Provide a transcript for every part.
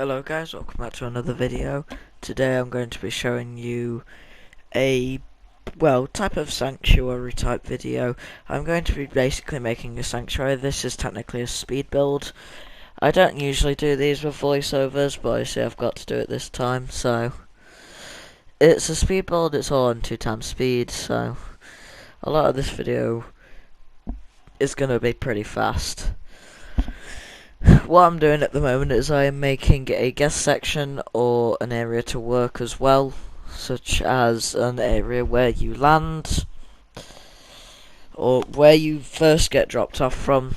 Hello guys, welcome back to another video. Today I'm going to be showing you a, type of sanctuary type video. I'm going to be basically making a sanctuary. This is technically a speed build. I don't usually do these with voiceovers, but I see I've got to do it this time, so. It's a speed build, it's all on 2x speed, so a lot of this video is going to be pretty fast. What I'm doing at the moment is I am making a guest section or an area to work as well, such as an area where you land or where you first get dropped off from.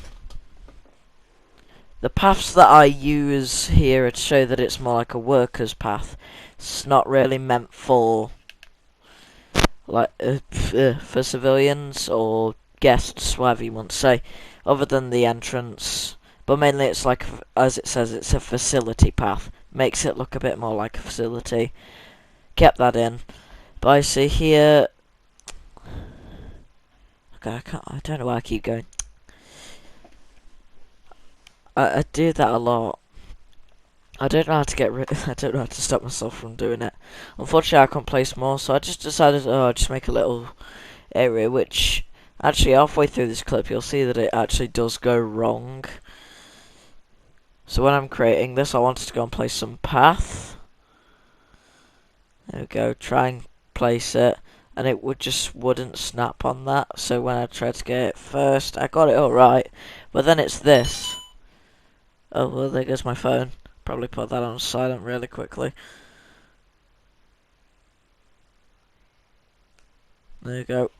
The paths that I use here are to show that it's more like a worker's path. It's not really meant for for civilians or guests, whatever you want to say, other than the entrance. But mainly it's like, as it says, it's a facility path. Makes it look a bit more like a facility. Kept that in. But I see here... Okay, I don't know why I keep going. I do that a lot. I don't know how to I don't know how to stop myself from doing it. Unfortunately, I can't place more, so I just decided, I'll just make a little area, which... Actually, halfway through this clip, you'll see that it actually does go wrong. So when I'm creating this, I wanted to go and place some path. There we go, try and place it, and it wouldn't snap on that. So when I tried to get it first, I got it alright, but then it's this. Oh, well, there goes my phone. Probably put that on silent really quickly. There you go.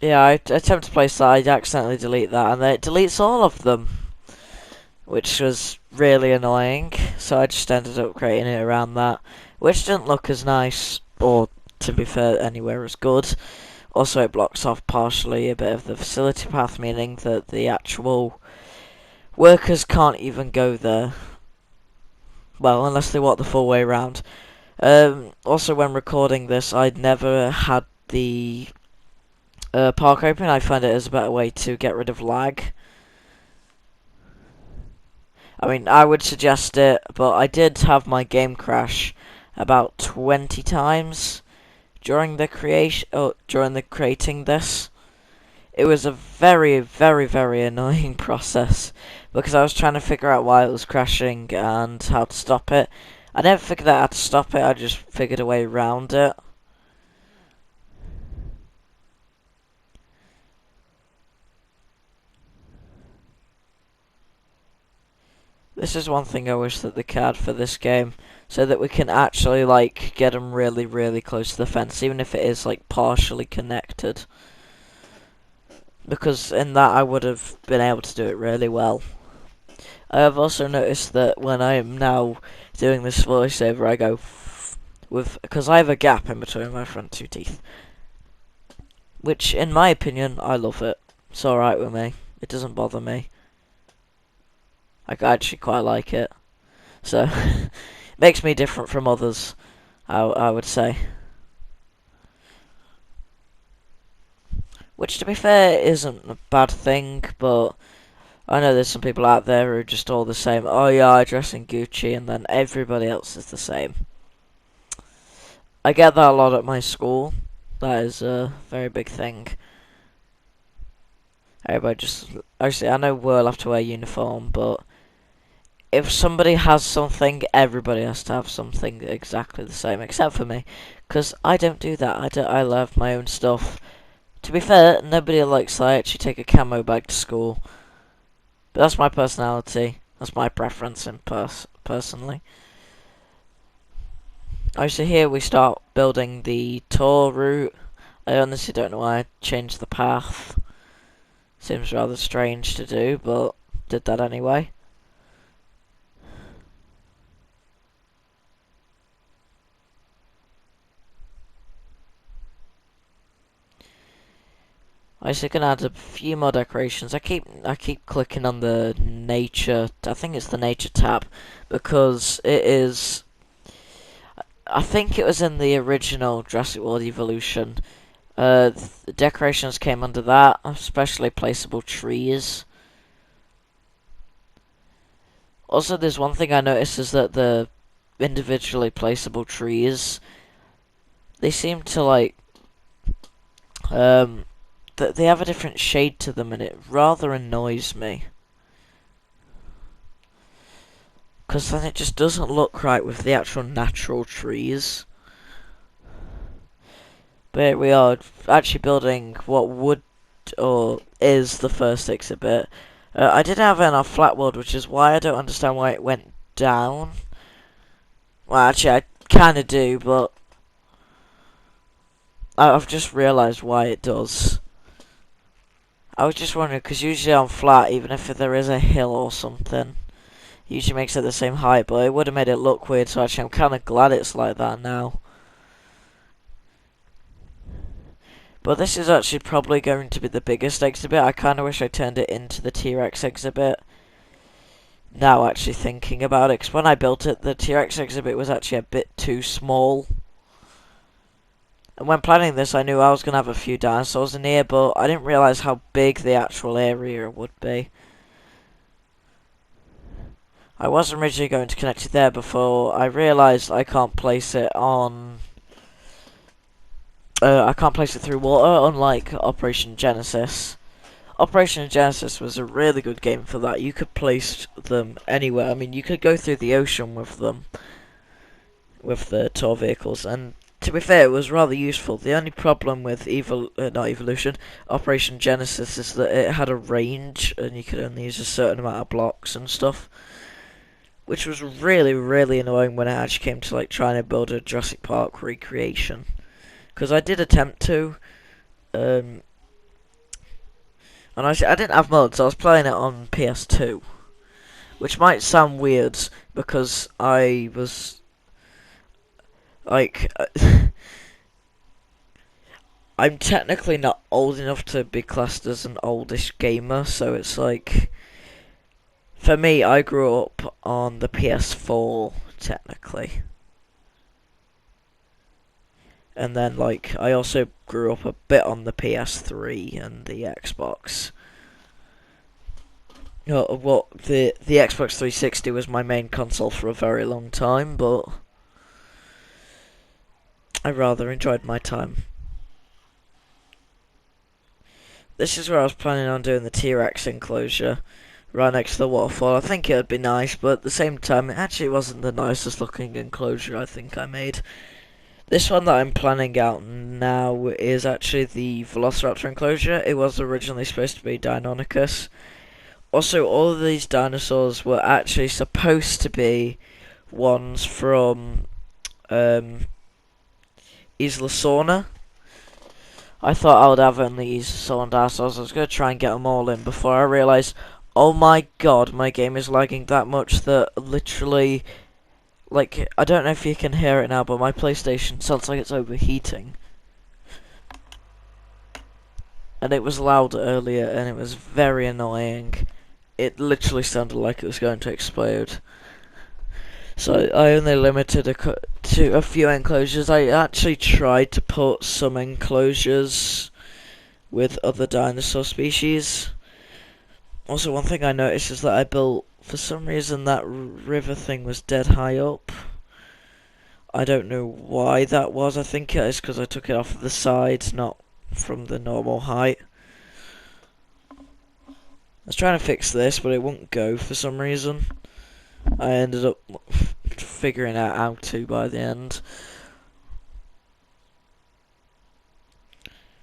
Yeah, I attempt to place that, I accidentally delete that, and then it deletes all of them, which was really annoying, so I just ended up creating it around that, which didn't look as nice, or, to be fair, anywhere as good. Also, it blocks off partially a bit of the facility path, meaning that the actual workers can't even go there. Well, unless they walk the full way around. Also, when recording this, I'd never had the park open. I find it as a better way to get rid of lag. I mean, I would suggest it, but I did have my game crash about 20 times during the creating this. It was a very, very, very annoying process because I was trying to figure out why it was crashing and how to stop it. I never figured out how to stop it, I just figured a way around it. This is one thing I wish that they had for this game, so that we can actually, like, get them really, really close to the fence, even if it is, like, partially connected. Because in that I would have been able to do it really well. I have also noticed that when I am now doing this voiceover, I go because I have a gap in between my front two teeth. Which, in my opinion, I love it. It's alright with me. It doesn't bother me. I actually quite like it. So, makes me different from others, I would say. Which, to be fair, isn't a bad thing, but I know there's some people out there who are just all the same. Oh yeah, I dress in Gucci, and then everybody else is the same. I get that a lot at my school. That is a very big thing. Everybody just... Actually, I know we'll have to wear uniform, but if somebody has something, everybody has to have something exactly the same, except for me, because I don't do that. I love my own stuff. To be fair, nobody likes that I actually take a camo bag to school. But that's my personality. That's my preference personally. So here we start building the tour route. I honestly don't know why I changed the path. Seems rather strange to do, but did that anyway. I can add a few more decorations. I keep clicking on the nature. I think it's the nature tab because it is. I think it was in the original Jurassic World Evolution. The decorations came under that, especially placeable trees. Also, there's one thing I noticed is that the individually placeable trees, they seem to like, they have a different shade to them, and it rather annoys me. Because then it just doesn't look right with the actual natural trees. But here we are, actually building what would, or is, the first exhibit. I did have it in our flat world, which is why I don't understand why it went down. Well, actually, I kind of do, but I've just realised why it does. I was just wondering, because usually on flat, even if there is a hill or something, it usually makes it the same height, but it would have made it look weird, so actually I'm kind of glad it's like that now. But this is actually probably going to be the biggest exhibit. I kind of wish I turned it into the T-Rex exhibit. Now actually thinking about it, because when I built it, the T-Rex exhibit was actually a bit too small. And when planning this, I knew I was going to have a few dinosaurs in here, but I didn't realise how big the actual area would be. I was originally going to connect it there before I realised I can't place it on... I can't place it through water, unlike Operation Genesis. Operation Genesis was a really good game for that. You could place them anywhere. I mean, you could go through the ocean with them, with the tour vehicles, and to be fair, it was rather useful. The only problem with Operation Genesis is that it had a range, and you could only use a certain amount of blocks and stuff, which was really, really annoying when it actually came to like trying to build a Jurassic Park recreation. Because I did attempt to, and I didn't have mods, I was playing it on PS2. Which might sound weird, because I was, like, I'm technically not old enough to be classed as an oldish gamer, so it's like, for me, I grew up on the PS4, technically. And then, like, I also grew up a bit on the PS3 and the Xbox. The Xbox 360 was my main console for a very long time, but I rather enjoyed my time. This is where I was planning on doing the T-Rex enclosure, right next to the waterfall. I think it would be nice, but at the same time, it actually wasn't the nicest looking enclosure I think I made. This one that I'm planning out now is actually the Velociraptor enclosure. It was originally supposed to be Deinonychus. Also, all of these dinosaurs were actually supposed to be ones from Isla Sorna. I thought I would have only Isla Sorna dinosaurs. I was going to try and get them all in before I realised, oh my god, my game is lagging that much that literally... Like, I don't know if you can hear it now, but my PlayStation sounds like it's overheating. And it was loud earlier, and it was very annoying. It literally sounded like it was going to explode. So I only limited to a few enclosures. I actually tried to put some enclosures with other dinosaur species. Also, one thing I noticed is that I built... For some reason, that river thing was dead high up. I don't know why that was. I think it is because I took it off of the sides, not from the normal height. I was trying to fix this, but it wouldn't go for some reason. I ended up figuring out how to by the end.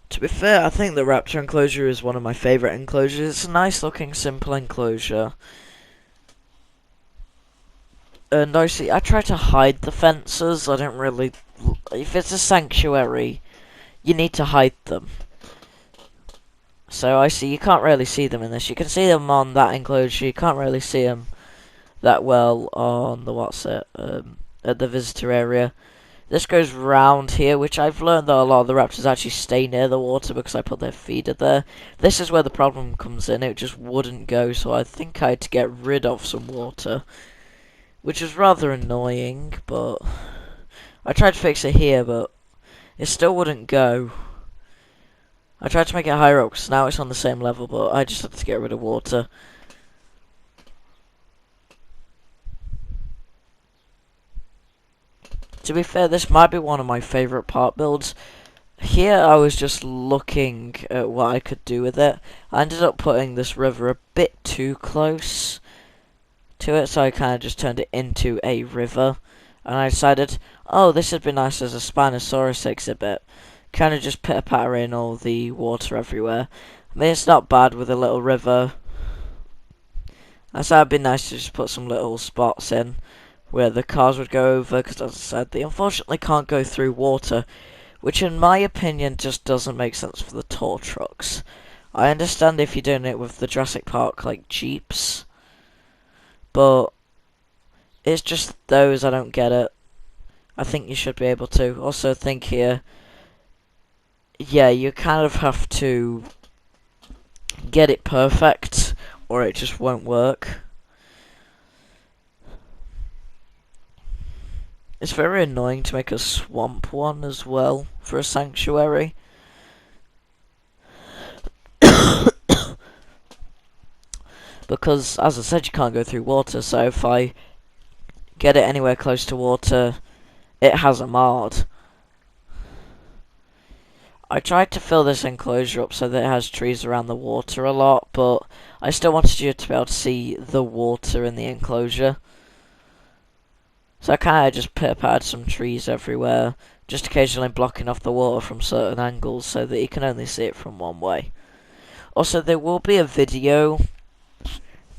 To be fair, I think the raptor enclosure is one of my favourite enclosures. It's a nice looking, simple enclosure. And obviously, I try to hide the fences. I don't really... If it's a sanctuary, you need to hide them. So I see you can't really see them in this. You can see them on that enclosure. You can't really see them that well on the at the visitor area. This goes round here, which I've learned that a lot of the raptors actually stay near the water because I put their feeder there. This is where the problem comes in. It just wouldn't go, so I think I had to get rid of some water, which is rather annoying, but I tried to fix it here, but it still wouldn't go. I tried to make it higher up, because now it's on the same level, but I just had to get rid of water. To be fair, this might be one of my favourite park builds. Here I was just looking at what I could do with it. I ended up putting this river a bit too close to it, so I kind of just turned it into a river. And I decided, oh, this would be nice as a Spinosaurus exhibit. Kind of just pitter-patter in all the water everywhere. I mean, it's not bad with a little river. I thought it'd be nice to just put some little spots in where the cars would go over, because as I said, they unfortunately can't go through water, which in my opinion just doesn't make sense for the tour trucks. I understand if you're doing it with the Jurassic Park, like, Jeeps, but it's just those I don't get it. I think you should be able to. Also think here, yeah, you kind of have to get it perfect, or it just won't work. It's very annoying to make a swamp one as well for a sanctuary. Because, as I said, you can't go through water, so if I get it anywhere close to water, it has a marred. I tried to fill this enclosure up so that it has trees around the water a lot, but I still wanted you to be able to see the water in the enclosure. So I kind of just put some trees everywhere, just occasionally blocking off the water from certain angles so that you can only see it from one way. Also, there will be a video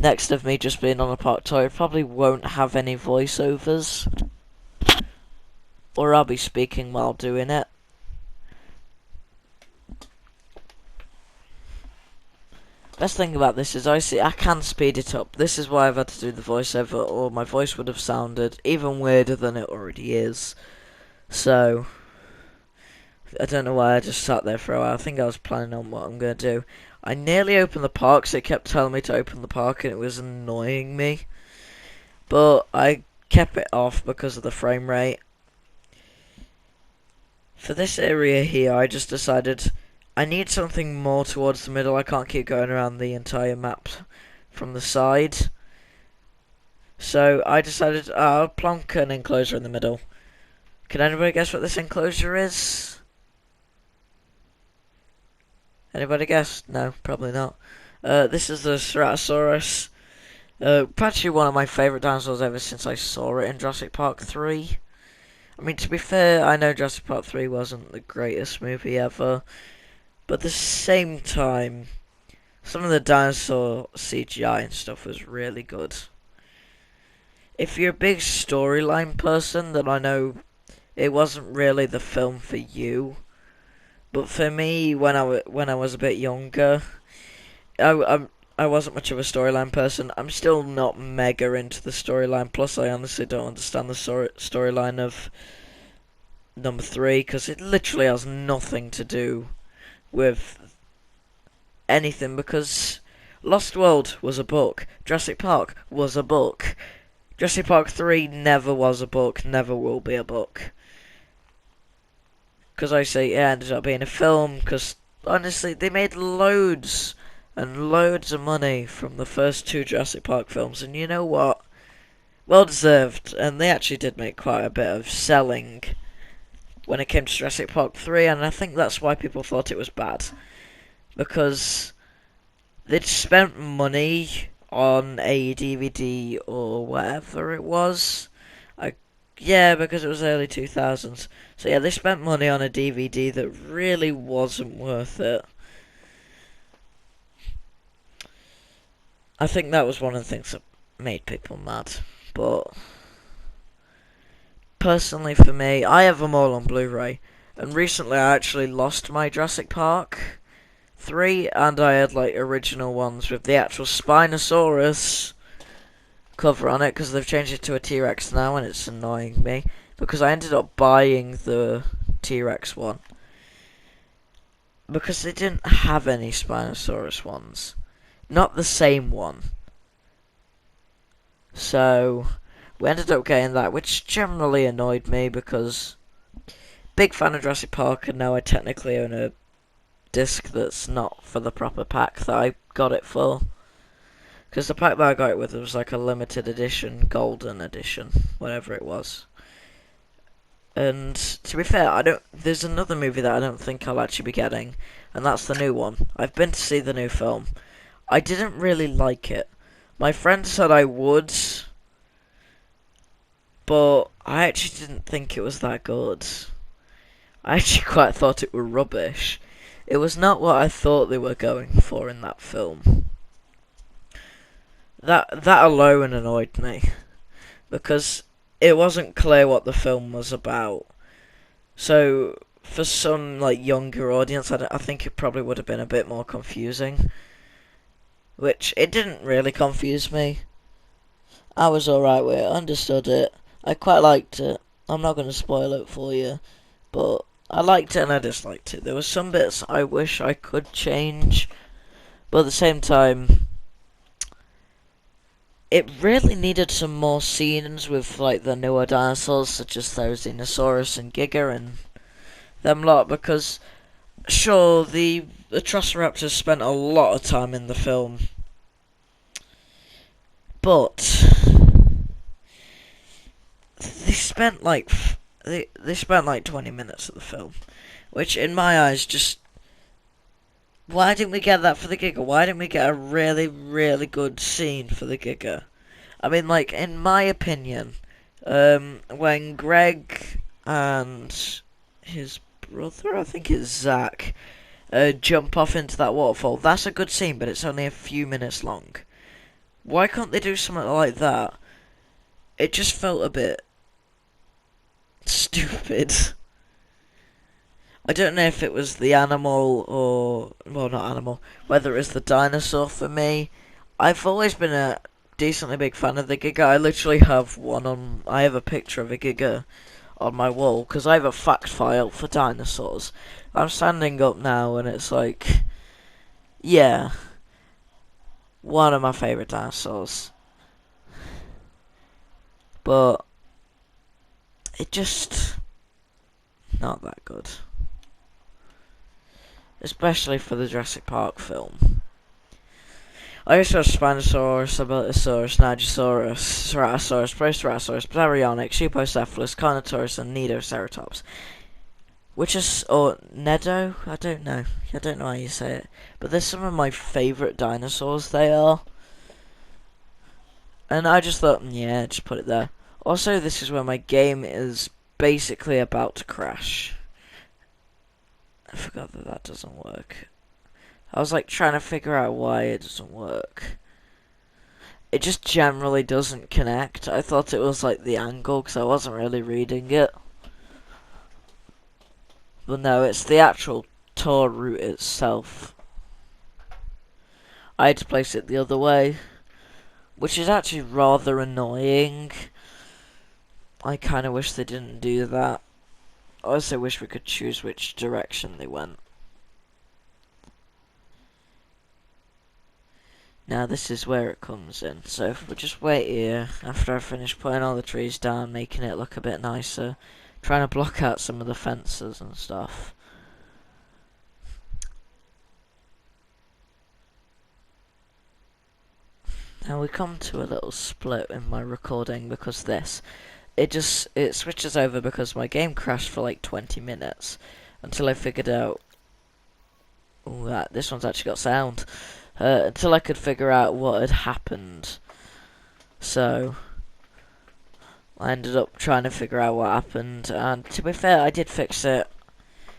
next of me just being on a park tour. It probably won't have any voiceovers, or I'll be speaking while doing it. Best thing about this is I can speed it up. This is why I've had to do the voiceover, or my voice would have sounded even weirder than it already is. So, I don't know why I just sat there for a while. I think I was planning on what I'm going to do. I nearly opened the park, so it kept telling me to open the park, and it was annoying me. But I kept it off because of the frame rate. For this area here, I just decided I need something more towards the middle. I can't keep going around the entire map from the side. So I decided I'll plonk an enclosure in the middle. Can anybody guess what this enclosure is? Anybody guess? No, probably not. This is the Ceratosaurus. Actually one of my favourite dinosaurs ever since I saw it in Jurassic Park 3. I mean, to be fair, I know Jurassic Park 3 wasn't the greatest movie ever. But at the same time, some of the dinosaur CGI and stuff was really good. If you're a big storyline person, then I know it wasn't really the film for you. But for me, when I was a bit younger, I wasn't much of a storyline person. I'm still not mega into the storyline. Plus, I honestly don't understand the storyline of number 3, because it literally has nothing to do with anything, because Lost World was a book, Jurassic Park was a book, Jurassic Park 3 never was a book, never will be a book. Because I say it ended up being a film, because honestly they made loads and loads of money from the first 2 Jurassic Park films, and you know what? Well deserved, and they actually did make quite a bit of selling when it came to Jurassic Park 3, and I think that's why people thought it was bad. Because they'd spent money on a DVD or whatever it was. Yeah, because it was early 2000s. So yeah, they spent money on a DVD that really wasn't worth it. I think that was one of the things that made people mad. But personally for me, I have them all on Blu-ray. And recently I actually lost my Jurassic Park 3, and I had like original ones with the actual Spinosaurus cover on it, because they've changed it to a T-Rex now, and it's annoying me, because I ended up buying the T-Rex one because they didn't have any Spinosaurus ones, not the same one. So we ended up getting that, which generally annoyed me, because big fan of Jurassic Park, and now I technically own a disc that's not for the proper pack that I got it for. Because the pack that I got it with was like a limited edition, golden edition, whatever it was. And to be fair, there's another movie that I don't think I'll actually be getting, and that's the new one. I've been to see the new film. I didn't really like it. My friend said I would, but I actually didn't think it was that good. I actually quite thought it were rubbish. It was not what I thought they were going for in that film. That alone annoyed me, because it wasn't clear what the film was about. So for some like younger audience, I think it probably would have been a bit more confusing. Which it didn't really confuse me. I was alright with it, understood it. I quite liked it. I'm not going to spoil it for you, but I liked it and I disliked it. There were some bits I wish I could change, but at the same time, it really needed some more scenes with like the newer dinosaurs, such as Therizinosaurus and Giga and them lot, because sure, the Velociraptors spent a lot of time in the film, but they spent like they spent like 20 minutes of the film, which in my eyes just, why didn't we get that for the Giga? Why didn't we get a really, really good scene for the Giga? I mean, like, in my opinion, when Greg and his brother, I think it's Zach, jump off into that waterfall, that's a good scene, but it's only a few minutes long. Why can't they do something like that? It just felt a bit stupid. I don't know if it was the animal or, well, not animal, whether it was the dinosaur for me. I've always been a decently big fan of the Giga. I literally have I have a picture of a Giga on my wall, because I have a fact file for dinosaurs. I'm standing up now and it's like, yeah, one of my favourite dinosaurs. But it just, not that good. Especially for the Jurassic Park film. I also have Spinosaurus, Abelisaurus, Nigersaurus, Ceratosaurus, Proceratosaurus, Baryonyx, Schupocephalus, Carnotaurus, and Nidoceratops. Which is, or Nedo? I don't know how you say it. But they're some of my favourite dinosaurs, they are. And I just thought, yeah, just put it there. Also, this is where my game is basically about to crash. I forgot that doesn't work. I was like trying to figure out why it doesn't work. It just generally doesn't connect. I thought it was like the angle because I wasn't really reading it. But no, it's the actual tour route itself. I had to place it the other way, which is actually rather annoying. I kind of wish they didn't do that. I also wish we could choose which direction they went. Now this is where it comes in. So if we'll just wait here after I finish putting all the trees down, making it look a bit nicer, trying to block out some of the fences and stuff. Now we come to a little split in my recording because it switches over because my game crashed for like 20 minutes until I figured out, this one's actually got sound, until I could figure out what had happened. So I ended up trying to figure out what happened, and to be fair, I did fix it.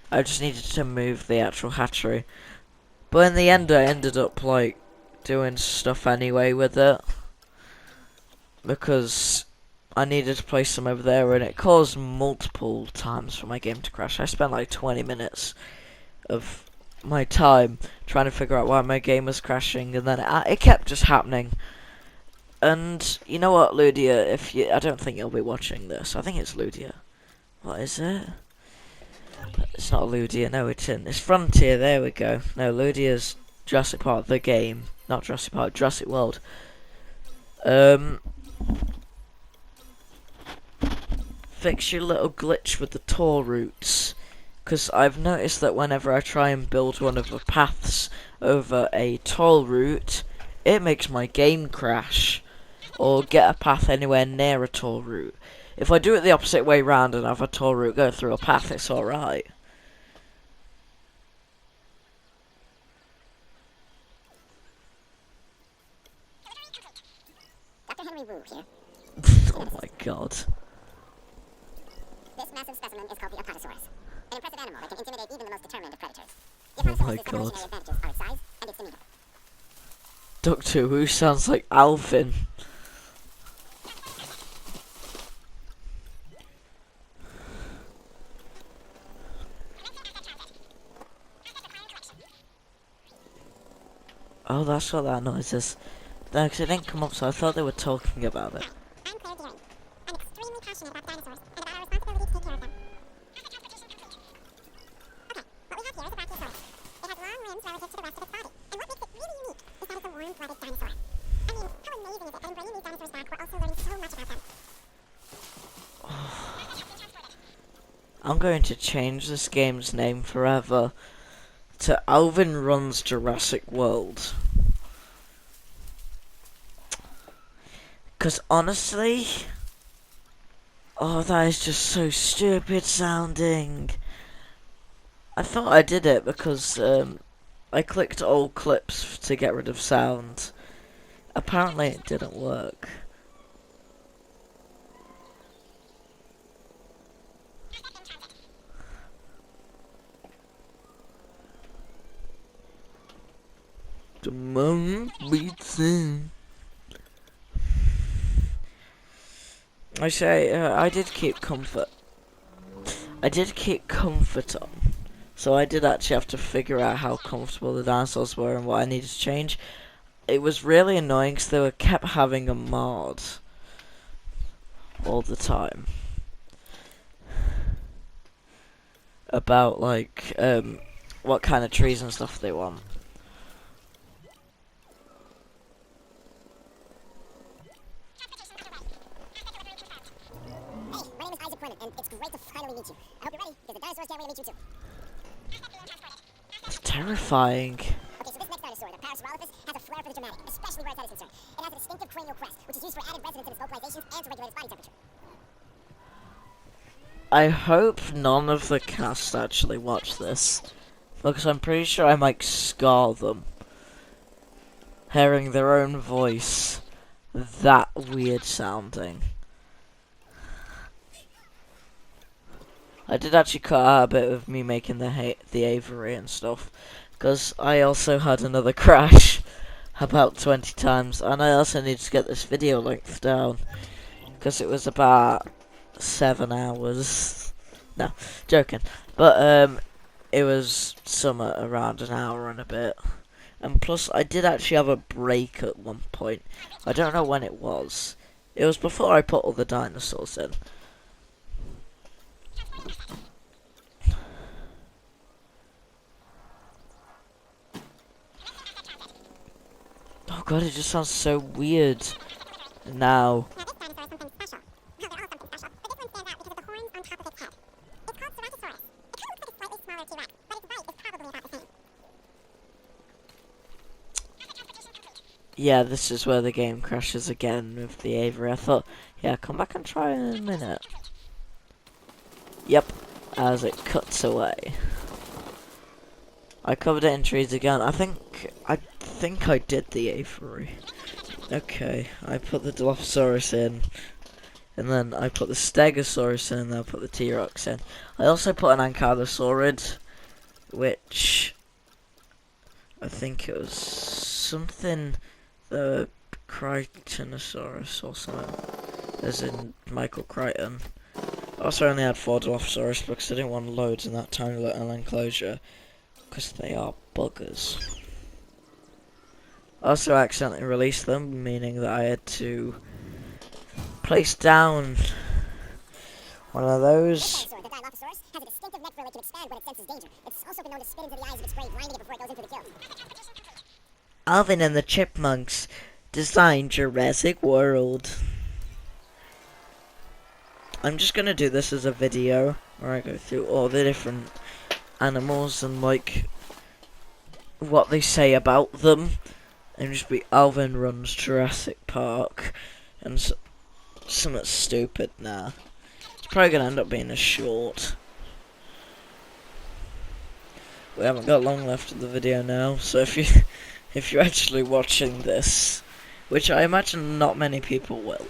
I just needed to move the actual hatchery, but in the end I ended up like doing stuff anyway with it because I needed to place them over there, and it caused multiple times for my game to crash. I spent like 20 minutes of my time trying to figure out why my game was crashing, and then it kept just happening. And you know what, Ludia, I don't think you'll be watching this. I think it's Ludia. What is it? It's not Ludia, no it isn't. It's Frontier, there we go. No, Ludia's Jurassic Park, the game. Not Jurassic Park, Jurassic World. Fix your little glitch with the tour routes. Because I've noticed that whenever I try and build one of the paths over a toll route, it makes my game crash. Or get a path anywhere near a toll route. If I do it the opposite way round and have a tall root go through a path, it's alright. Oh my god. This massive specimen is called the Apatosaurus, an impressive animal that can intimidate even the most determined of predators. The Oh my Apatosaurus' god. evolutionary advantages are its size and its demeanor. Doctor Who sounds like Alvin. Oh, that's what that noise is. No, because it didn't come up, so I thought they were talking about it. I'm Claire Deering. I'm extremely passionate about dinosaurs and about our responsibility to take care of them. Okay, what we have here is a Brachiosaurus. It has long limbs relative to the rest of its body, and what makes it really unique is that it's a warm-blooded dinosaur. I mean, how amazing is it that in bringing these dinosaurs back, we're also learning so much about them. I'm going to change this game's name forever to Alvin Runs Jurassic World. Because honestly, oh, that is just so stupid sounding. I thought I did it because I clicked all clips to get rid of sound. Apparently it didn't work. The moon beats in. I say, I did keep comfort. I did keep comfort on. So I did actually have to figure out how comfortable the dinosaurs were and what I needed to change. It was really annoying because they were kept having a mod all the time. About like, what kind of trees and stuff they want. And it's great to finally meet you. I hope you're ready, because the dinosaurs can't wait to meet you too. It's terrifying. Okay, so this next dinosaur, the Parasaurolophus, has a flair for the dramatic, especially where its head is concerned. It has a distinctive cranial crest, which is used for added resonance in its vocalizations and to regulate its body temperature. I hope none of the cast actually watch this, because I'm pretty sure I might scar them. Hearing their own voice, that weird sounding. I did actually cut out a bit of me making the aviary and stuff, because I also had another crash about 20 times, and I also need to get this video length down, because it was about 7 hours. No, joking. But it was somewhere around an hour and a bit. And plus, I did actually have a break at one point. I don't know when it was. It was before I put all the dinosaurs in. Oh god, it just sounds so weird now. Now, this dinosaur is something special. Well, they're all something special, but this one stands out because of the horns on top of its head. It's called Ceratosaurus. It kind of looks like a slightly smaller T-Rex, but its bite is probably about the same. Yeah, this is where the game crashes again with the aviary. I thought, yeah, come back and try in a minute. Yep, as it cuts away. I covered it in trees again. I think I did the aviary. Okay, I put the Dilophosaurus in, and then I put the Stegosaurus in, and then I put the T-Rex in. I also put an Ankylosaurid, which I think it was something the Crichtonosaurus or something, as in Michael Crichton. I also only had 4 Dilophosaurus because I didn't want loads in that tiny little enclosure, because they are buggers. I also accidentally released them, meaning that I had to place down one of those. The Dilophosaurus has a distinctive neck frill that can expand when it senses danger. It's also been known to spit into the eyes of its prey, blinding it before it goes into the kill. Alvin and the Chipmunks designed Jurassic World. I'm just gonna do this as a video where I go through all the different animals and like what they say about them, and just be Alvin Runs Jurassic Park and something stupid now. probably gonna end up being a short. We haven't got long left of the video now, so if you're actually watching this, which I imagine not many people will,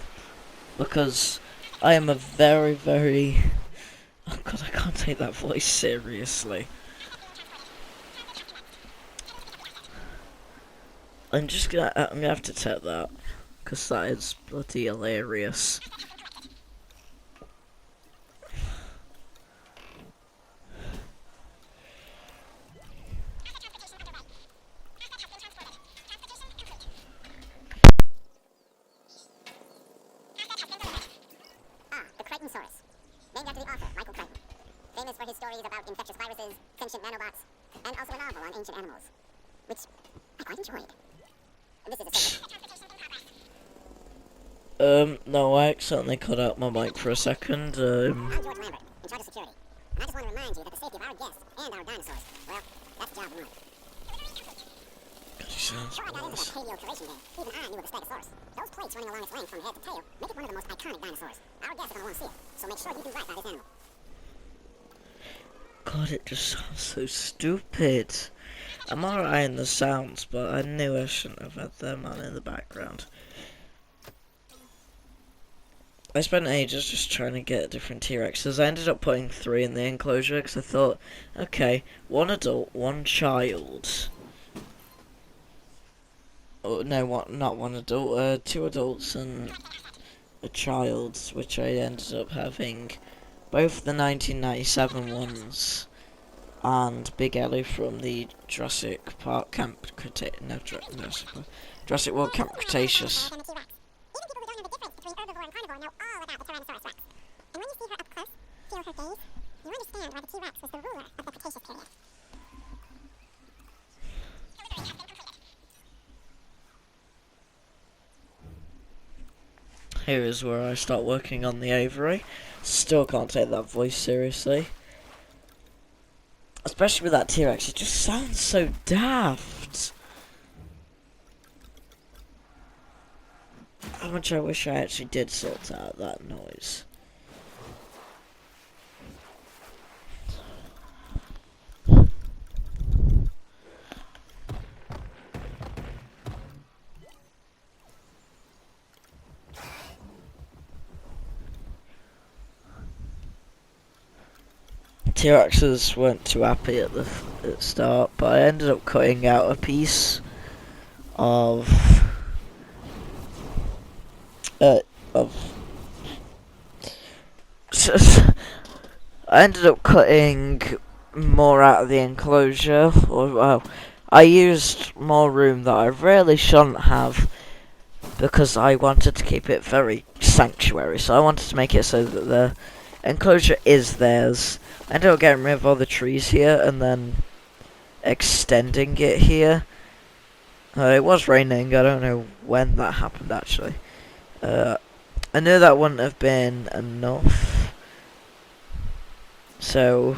because I am a very, very... Oh god, I can't take that voice seriously. I'm gonna have to take that, because that is bloody hilarious. Named after the author, Michael Crichton. Famous for his stories about infectious viruses, sentient nanobots, and also a novel on ancient animals, which I quite enjoyed. This is a No, I accidentally cut out my mic for a second. I'm George Lambert, in charge of security. And I just want to remind you that the safety of our guests and our dinosaurs, well, that's job one. Before I got into that paleo-curation game, even I knew of the Stegosaurus. Those plates running along its length from head to tail make it one of the most iconic dinosaurs. Our guests are going to want to see it, so make sure you do right by this animal. God, it just sounds so stupid. I'm alright in the sounds, but I knew I shouldn't have had them on in the background. I spent ages just trying to get different T-Rexes. I ended up putting 3 in the enclosure because I thought, okay, 1 adult, 1 child. Oh, no, not 1 adult, 2 adults and a child, which I ended up having both the 1997 ones and Big Ellie from the Jurassic Park Camp Jurassic World Camp Cretaceous. Even people who don't know the difference between herbivore and carnivore know all about the Tyrannosaurus Rex. And when you see her up close, feel her gaze, you understand why the T-Rex was the ruler of the Cretaceous period. Here is where I start working on the aviary. Still can't take that voice seriously. Especially with that T-Rex, it just sounds so daft. How much I wish I actually did sort out that noise. T-Rexes weren't too happy at the start, but I ended up cutting out a piece of I ended up cutting more out of the enclosure, or well, I used more room that I really shouldn't have because I wanted to keep it very sanctuary. So I wanted to make it so that the enclosure is theirs. I ended up getting rid of all the trees here and then extending it here. It was raining, I don't know when that happened actually. I knew that wouldn't have been enough, so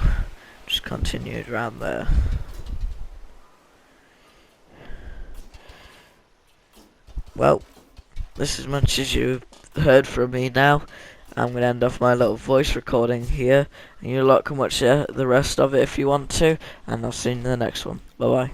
just continued around there. Well, this is as much as you've heard from me now. I'm going to end off my little voice recording here, and you lot can watch the rest of it if you want to, and I'll see you in the next one. Bye bye.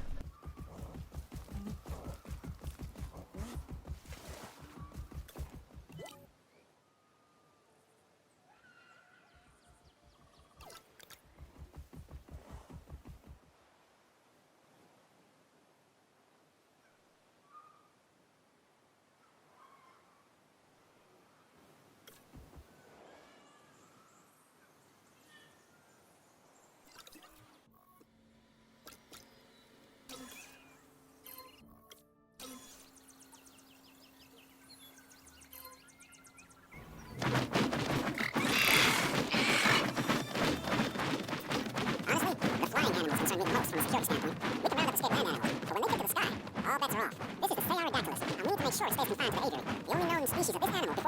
Honestly, the flying animals concern me the most from a security standpoint. We can round up escaped land animals, but when they get to the sky, all bets are off. This is the Pterodactylus, and we need to make sure it stays confined to the aviary. The only known species of this animal before